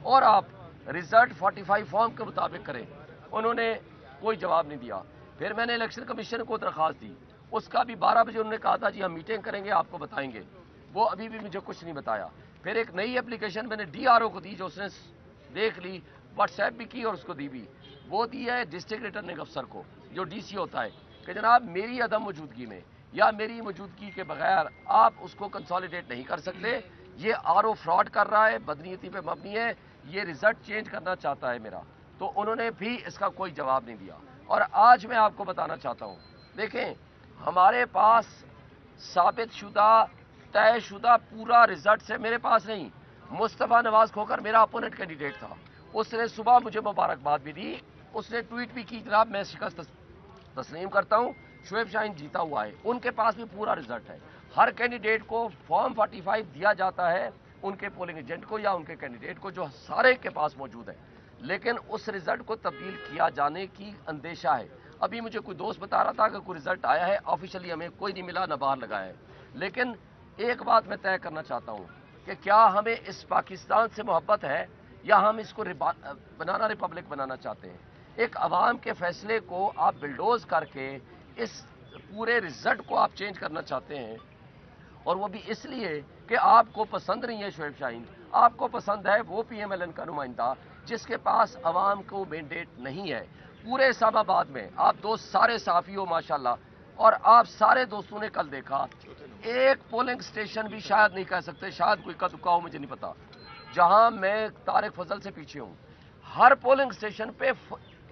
और आप result 45 form के मुताबिक करें। उन्होंने कोई जवाब नहीं दिया। फिर मैंने इलेक्शन कमीशन को दरख्वास्त दी, उसका भी 12 बजे उन्होंने कहा था जी हम मीटिंग करेंगे आपको बताएंगे, वो अभी भी मुझे कुछ नहीं बताया। फिर एक नई एप्लीकेशन मैंने DRO को दी, जो उसने देख ली, व्हाट्सएप भी की और उसको दी भी। वो दी है डिस्ट्रिक्ट रिटर्निंग अफसर को, जो DC होता है, कि जनाब मेरी अदम मौजूदगी में या मेरी मौजूदगी के बगैर आप उसको कंसोलिडेट नहीं कर सकते। ये RO फ्रॉड कर रहा है, बदनीयती पे मबनी है, ये रिजल्ट चेंज करना चाहता है मेरा। तो उन्होंने भी इसका कोई जवाब नहीं दिया। और आज मैं आपको बताना चाहता हूँ, देखें हमारे पास साबित शुदा तय शुदा पूरा रिजल्ट से मेरे पास नहीं। मुस्तफ़ा नवाज खोखर मेरा अपोनेंट कैंडिडेट था, उसने सुबह मुझे मुबारकबाद भी दी, उसने ट्वीट भी की जनाब मैं शिकस्त तस्लीम करता हूँ, शुएब शाहीन जीता हुआ है। उनके पास भी पूरा रिजल्ट है। हर कैंडिडेट को फॉर्म 45 दिया जाता है, उनके पोलिंग एजेंट को या उनके कैंडिडेट को, जो सारे के पास मौजूद है, लेकिन उस रिजल्ट को तब्दील किया जाने की अंदेशा है। अभी मुझे कोई दोस्त बता रहा था कि कोई रिजल्ट आया है, ऑफिशियली हमें कोई नहीं मिला, न बाहर लगाया है। लेकिन एक बात मैं तय करना चाहता हूँ कि क्या हमें इस पाकिस्तान से मोहब्बत है या हम इसको बनाना रिपब्लिक बनाना चाहते हैं। एक अवाम के फैसले को आप बिल्डोज करके इस पूरे रिजल्ट को आप चेंज करना चाहते हैं, और वो भी इसलिए कि आपको पसंद नहीं है शुएब शाहीन, आपको पसंद है वो PMLN का नुमाइंदा जिसके पास अवाम को मैंडेट नहीं है। पूरे इस्लामाबाद में आप दोस्त सारे साफी हो माशाल्लाह, और आप सारे दोस्तों ने कल देखा एक पोलिंग स्टेशन भी शायद नहीं कह सकते, शायद कोई का दुका हो मुझे नहीं पता, जहां मैं तारिक फजल से पीछे हूं, हर पोलिंग स्टेशन पे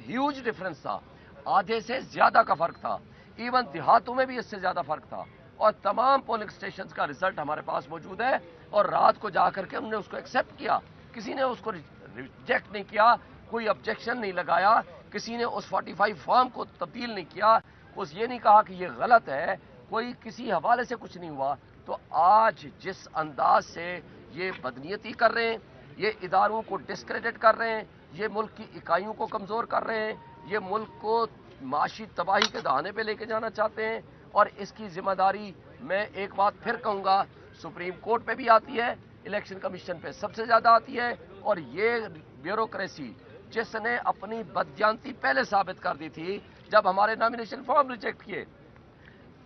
ह्यूज डिफरेंस था, आधे से ज्यादा का फर्क था। इवन देहातों में भी इससे ज्यादा फर्क था। और तमाम पोलिंग स्टेशन का रिजल्ट हमारे पास मौजूद है, और रात को जाकर के हमने उसको एक्सेप्ट किया, किसी ने उसको रिजेक्ट नहीं किया, कोई ऑब्जेक्शन नहीं लगाया, किसी ने उस 45 फॉर्म को तब्दील नहीं किया, उस ये नहीं कहा कि ये गलत है, कोई किसी हवाले से कुछ नहीं हुआ। तो आज जिस अंदाज से ये बदनीयती कर रहे हैं, ये इदारों को डिस्क्रेडिट कर रहे हैं, ये मुल्क की इकाइयों को कमज़ोर कर रहे हैं, ये मुल्क को माशी तबाही के दहाने पे लेके जाना चाहते हैं, और इसकी जिम्मेदारी मैं एक बात फिर कहूँगा, सुप्रीम कोर्ट पे भी आती है, इलेक्शन कमीशन पे सबसे ज़्यादा आती है। और ये ब्यूरोक्रेसी जिसने अपनी बदजानती पहले साबित कर दी थी जब हमारे नॉमिनेशन फॉर्म रिजेक्ट किए।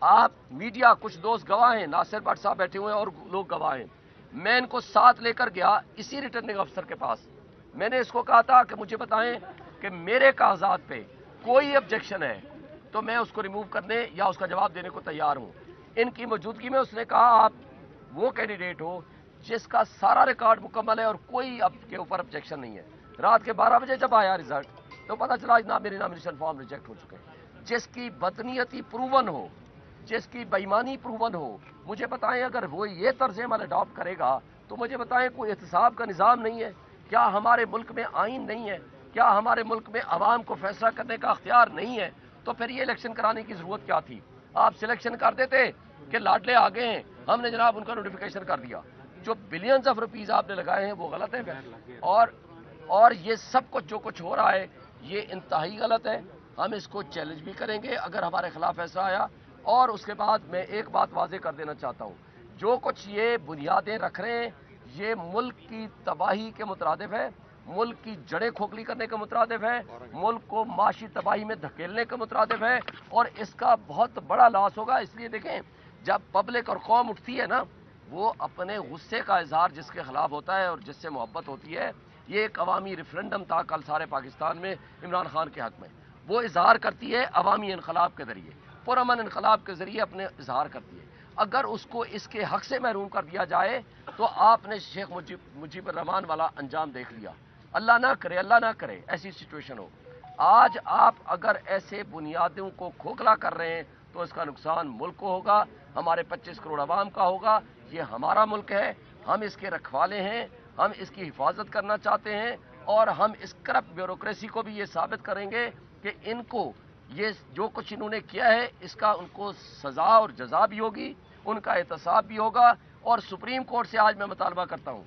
आप मीडिया, कुछ दोस्त गवाह हैं, नासिर भट्ट साहब बैठे हुए हैं और लोग गवाह हैं, मैं इनको साथ लेकर गया इसी रिटर्निंग अफसर के पास। मैंने इसको कहा था कि मुझे बताएं कि मेरे कागजात पे कोई ऑब्जेक्शन है तो मैं उसको रिमूव करने या उसका जवाब देने को तैयार हूं। इनकी मौजूदगी में उसने कहा आप वो कैंडिडेट हो जिसका सारा रिकॉर्ड मुकम्मल है और कोई अब के ऊपर ऑब्जेक्शन नहीं है। रात के 12 बजे जब आया रिजल्ट तो पता चला ना मेरे नॉमिनेशन फॉर्म रिजेक्ट हो चुके हैं। जिसकी बदनीयती प्रूवन हो, जिसकी बेईमानी प्रूवन हो, मुझे बताएं अगर वो ये तर्ज अमल अडॉप्ट करेगा तो मुझे बताएं कोई एहतसाब का निज़ाम नहीं है क्या? हमारे मुल्क में आइन नहीं है क्या? हमारे मुल्क में आवाम को फैसला करने का अख्तियार नहीं है? तो फिर ये इलेक्शन कराने की जरूरत क्या थी? आप सिलेक्शन कर देते कि लाडले आ गए हैं, हमने जनाब उनका नोटिफिकेशन कर दिया। जो बिलियंस ऑफ रुपीज आपने लगाए हैं वो गलत है। और ये सब कुछ जो कुछ हो रहा है ये इंतहाई गलत है। हम इसको चैलेंज भी करेंगे अगर हमारे खिलाफ फैसला आया। और उसके बाद मैं एक बात वाजे कर देना चाहता हूँ, जो कुछ ये बुनियादें रख रहे हैं ये मुल्क की तबाही के मुतरादिफ है, मुल्क की जड़ें खोखली करने के मुतरादिफ है, मुल्क को माशी तबाही में धकेलने के मुतरादिफ है, और इसका बहुत बड़ा लॉस होगा। इसलिए देखें जब पब्लिक और कौम उठती है ना, वो अपने गुस्से का इजहार जिसके खिलाफ होता है और जिससे मोहब्बत होती है, ये एक अवामी रेफरेंडम था कल सारे पाकिस्तान में इमरान खान के हक में, वो इजहार करती है अवामी इनकलाब के जरिए, पुरअमन इनकलाब के जरिए अपने इजहार करती है। अगर उसको इसके हक से महरूम कर दिया जाए तो आपने शेख मुजीबर रहमान वाला अंजाम देख लिया। अल्लाह ना करे, अल्लाह ना करे ऐसी सिचुएशन हो। आज आप अगर ऐसे बुनियादों को खोखला कर रहे हैं तो इसका नुकसान मुल्क को होगा, हमारे 25 करोड़ आवाम का होगा। ये हमारा मुल्क है, हम इसके रखवाले हैं, हम इसकी हिफाजत करना चाहते हैं, और हम इस करप्ट ब्यूरोक्रेसी को भी ये साबित करेंगे कि इनको ये जो कुछ इन्होंने किया है इसका उनको सजा और जजा भी होगी, उनका एहतसाब भी होगा। और सुप्रीम कोर्ट से आज मैं मुतालबा करता हूँ,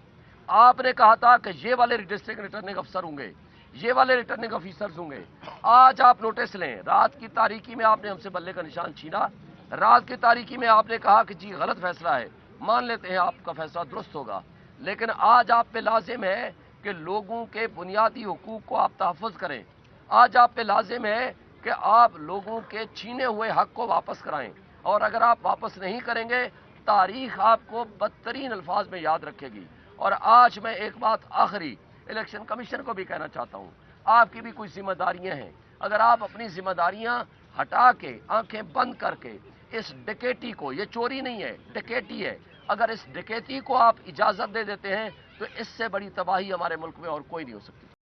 आपने कहा था कि ये वाले डिस्ट्रिक्ट रिटर्निंग अफसर होंगे, ये वाले रिटर्निंग ऑफिसर्स होंगे, आज आप नोटिस लें। रात की तारीकी में आपने हमसे बल्ले का निशान छीना, रात की तारीकी में आपने कहा कि जी गलत फैसला है, मान लेते हैं आपका फैसला दुरुस्त होगा, लेकिन आज आप पे लाजिम है कि लोगों के बुनियादी हुकूक को आप तहफ़्फ़ुज़ करें। आज आप पे लाजिम है कि आप लोगों के छीने हुए हक को वापस कराएं, और अगर आप वापस नहीं करेंगे तारीख आपको बदतरीन अल्फाज में याद रखेगी। और आज मैं एक बात आखिरी इलेक्शन कमीशन को भी कहना चाहता हूं, आपकी भी कुछ जिम्मेदारियां हैं। अगर आप अपनी जिम्मेदारियां हटा के आंखें बंद करके इस डकैती को, ये चोरी नहीं है डकैती है, अगर इस डकैती को आप इजाजत दे देते हैं तो इससे बड़ी तबाही हमारे मुल्क में और कोई नहीं हो सकती।